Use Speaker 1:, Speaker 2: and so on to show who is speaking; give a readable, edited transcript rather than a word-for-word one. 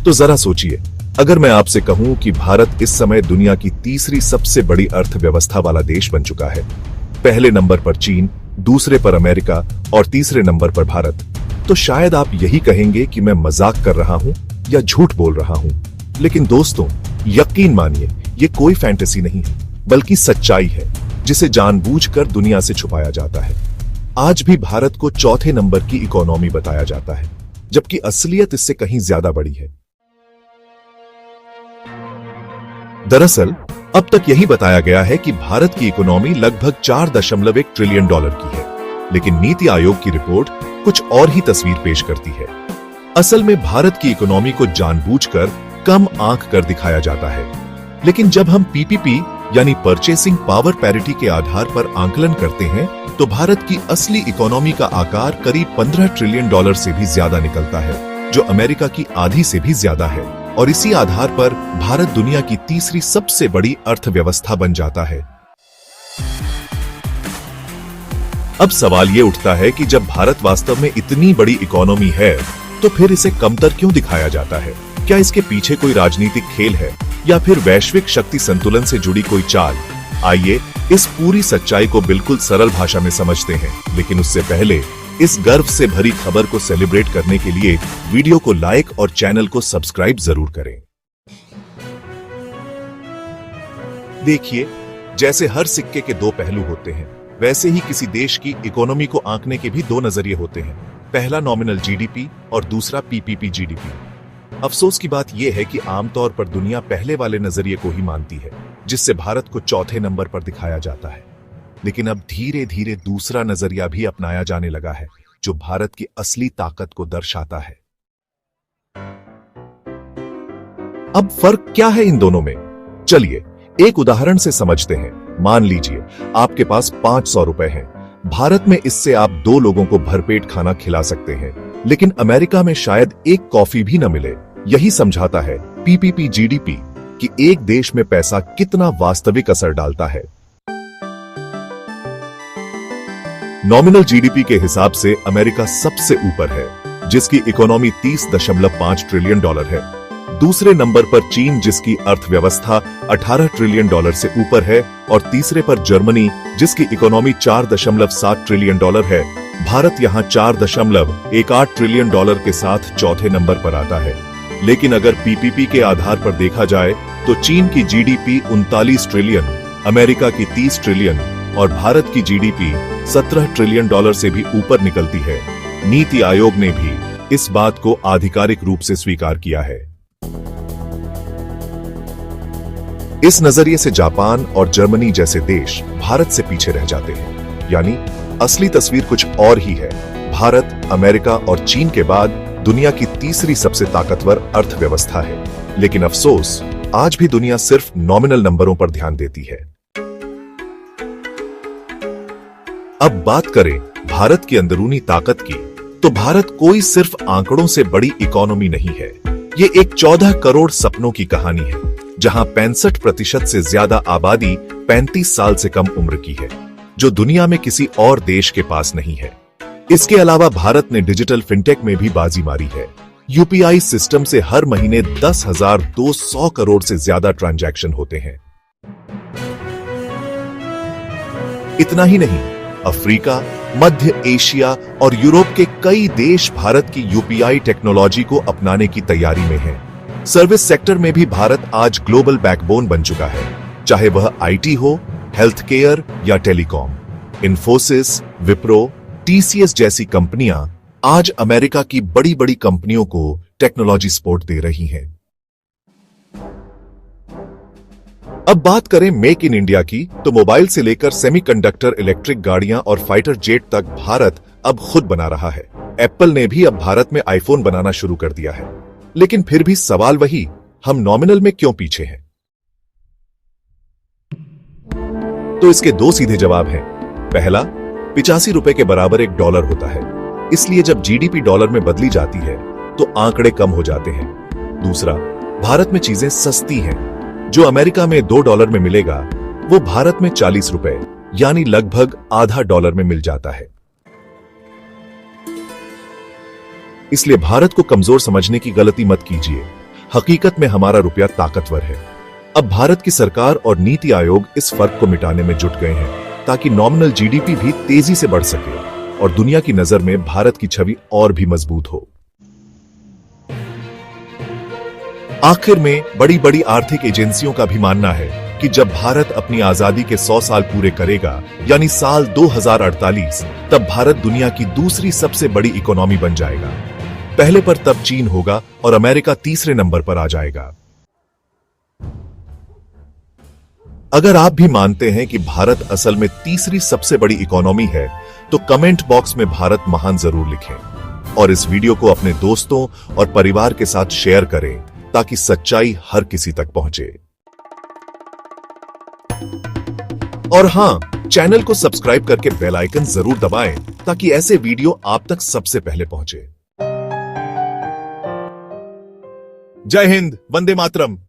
Speaker 1: तो जरा सोचिए, अगर मैं आपसे कहूं कि भारत इस समय दुनिया की तीसरी सबसे बड़ी अर्थव्यवस्था वाला देश बन चुका है, पहले नंबर पर चीन, दूसरे पर अमेरिका और तीसरे नंबर पर भारत, तो शायद आप यही कहेंगे कि मैं मजाक कर रहा हूं या झूठ बोल रहा हूं। लेकिन दोस्तों, यकीन मानिए, ये कोई फैंटेसी नहीं है, बल्कि सच्चाई है जिसे जानबूझकर दुनिया से छुपाया जाता है। आज भी भारत को चौथे नंबर की इकोनॉमी बताया जाता है, जबकि असलियत इससे कहीं ज्यादा बड़ी है। दरअसल अब तक यही बताया गया है कि भारत की इकोनॉमी लगभग 4.1 ट्रिलियन डॉलर की है, लेकिन नीति आयोग की रिपोर्ट कुछ और ही तस्वीर पेश करती है। असल में भारत की इकोनॉमी को जानबूझकर कम आंक कर दिखाया जाता है, लेकिन जब हम पीपीपी यानी परचेसिंग पावर पैरिटी के आधार पर आंकलन करते हैं, तो भारत की असली इकोनॉमी का आकार करीब 15 ट्रिलियन डॉलर से भी ज्यादा निकलता है, जो अमेरिका की आधी से भी ज्यादा है। और इसी आधार पर भारत दुनिया की तीसरी सबसे बड़ी अर्थव्यवस्था बन जाता है। अब सवाल ये उठता है कि जब भारत वास्तव में इतनी बड़ी इकोनॉमी है, तो फिर इसे कमतर क्यों दिखाया जाता है? क्या इसके पीछे कोई राजनीतिक खेल है या फिर वैश्विक शक्ति संतुलन से जुड़ी कोई चाल? आइए इस पूरी सच्चाई को बिल्कुल सरल भाषा में समझते हैं, लेकिन उससे पहले इस गर्व से भरी खबर को सेलिब्रेट करने के लिए वीडियो को लाइक और चैनल को सब्सक्राइब जरूर करें। देखिए, जैसे हर सिक्के के दो पहलू होते हैं, वैसे ही किसी देश की इकोनॉमी को आंकने के भी दो नजरिए होते हैं। पहला नॉमिनल जीडीपी और दूसरा पीपीपी जीडीपी। अफसोस की बात यह है कि आमतौर पर दुनिया पहले वाले नजरिए को ही मानती है, जिससे भारत को चौथे नंबर पर दिखाया जाता है। लेकिन अब धीरे धीरे दूसरा नजरिया भी अपनाया जाने लगा है, जो भारत की असली ताकत को दर्शाता है। अब फर्क क्या है इन दोनों में? चलिए एक उदाहरण से समझते हैं। मान लीजिए आपके पास 500 रुपए हैं। भारत में इससे आप 2 लोगों को भरपेट खाना खिला सकते हैं, लेकिन अमेरिका में शायद एक कॉफी भी न मिले। यही समझाता है पीपीपी जीडीपी कि एक देश में पैसा कितना वास्तविक असर डालता है। नॉमिनल जीडीपी के हिसाब से अमेरिका सबसे ऊपर है, जिसकी इकोनॉमी 30.5 ट्रिलियन डॉलर है। दूसरे नंबर पर चीन, जिसकी अर्थव्यवस्था 18 ट्रिलियन डॉलर से ऊपर है, और तीसरे पर जर्मनी, जिसकी इकोनॉमी 4.7 ट्रिलियन डॉलर है। भारत यहां 4.18 ट्रिलियन डॉलर के साथ चौथे नंबर पर आता है। लेकिन अगर पीपीपी के आधार पर देखा जाए तो चीन की जीडीपी 39 ट्रिलियन, अमेरिका की 30 ट्रिलियन और भारत की जीडीपी 17 ट्रिलियन डॉलर से भी ऊपर निकलती है। नीति आयोग ने भी इस बात को आधिकारिक रूप से स्वीकार किया है। इस नजरिए से जापान और जर्मनी जैसे देश भारत से पीछे रह जाते हैं, यानी असली तस्वीर कुछ और ही है। भारत, अमेरिका और चीन के बाद दुनिया की तीसरी सबसे ताकतवर अर्थव्यवस्था है। लेकिन अफसोस, आज भी दुनिया सिर्फ नॉमिनल नंबरों पर ध्यान देती है। अब बात करें भारत की अंदरूनी ताकत की, तो भारत कोई सिर्फ आंकड़ों से बड़ी इकोनॉमी नहीं है। ये एक 14 करोड़ सपनों की कहानी है, जहां 65% से ज्यादा आबादी 35 साल से कम उम्र की है, जो दुनिया में किसी और देश के पास नहीं है। इसके अलावा भारत ने डिजिटल फिनटेक में भी बाजी मारी है। यूपीआई सिस्टम से हर महीने 10,200 करोड़ से ज्यादा ट्रांजैक्शन होते हैं। इतना ही नहीं, अफ्रीका, मध्य एशिया और यूरोप के कई देश भारत की यूपीआई टेक्नोलॉजी को अपनाने की तैयारी में हैं। सर्विस सेक्टर में भी भारत आज ग्लोबल बैकबोन बन चुका है, चाहे वह आईटी हो, हेल्थ केयर या टेलीकॉम। इन्फोसिस, विप्रो, टीसीएस जैसी कंपनियां आज अमेरिका की बड़ी बड़ी कंपनियों को टेक्नोलॉजी सपोर्ट दे रही हैं। अब बात करें मेक इन इंडिया की, तो मोबाइल से लेकर सेमीकंडक्टर, इलेक्ट्रिक गाड़ियां और फाइटर जेट तक भारत अब खुद बना रहा है। एप्पल ने भी अब भारत में आईफोन बनाना शुरू कर दिया है। लेकिन फिर भी सवाल वही, हम नॉमिनल में क्यों पीछे हैं? तो इसके 2 सीधे जवाब हैं। पहला, 85 रुपए के बराबर $1 होता है, इसलिए जब जीडीपी डॉलर में बदली जाती है तो आंकड़े कम हो जाते हैं। दूसरा, भारत में चीजें सस्ती हैं। जो अमेरिका में $2 में मिलेगा, वो भारत में 40 रुपए यानी लगभग आधा $1 में मिल जाता है। इसलिए भारत को कमजोर समझने की गलती मत कीजिए। हकीकत में हमारा रुपया ताकतवर है। अब भारत की सरकार और नीति आयोग इस फर्क को मिटाने में जुट गए हैं ताकि नॉमिनल जीडीपी भी तेजी से बढ़ सके और दुनिया की नजर में भारत की छवि और भी मजबूत हो। आखिर में बड़ी बड़ी आर्थिक एजेंसियों का भी मानना है कि जब भारत अपनी आजादी के 100 साल पूरे करेगा, यानी साल 2048, तब भारत दुनिया की दूसरी सबसे बड़ी इकोनॉमी बन जाएगा। पहले पर तब चीन होगा और अमेरिका तीसरे नंबर पर आ जाएगा। अगर आप भी मानते हैं कि भारत असल में तीसरी सबसे बड़ी इकोनॉमी है, तो कमेंट बॉक्स में भारत महान जरूर लिखें और इस वीडियो को अपने दोस्तों और परिवार के साथ शेयर करें ताकि सच्चाई हर किसी तक पहुंचे। और हां, चैनल को सब्सक्राइब करके बेल आइकन जरूर दबाएं ताकि ऐसे वीडियो आप तक सबसे पहले पहुंचे। जय हिंद, वंदे मातरम।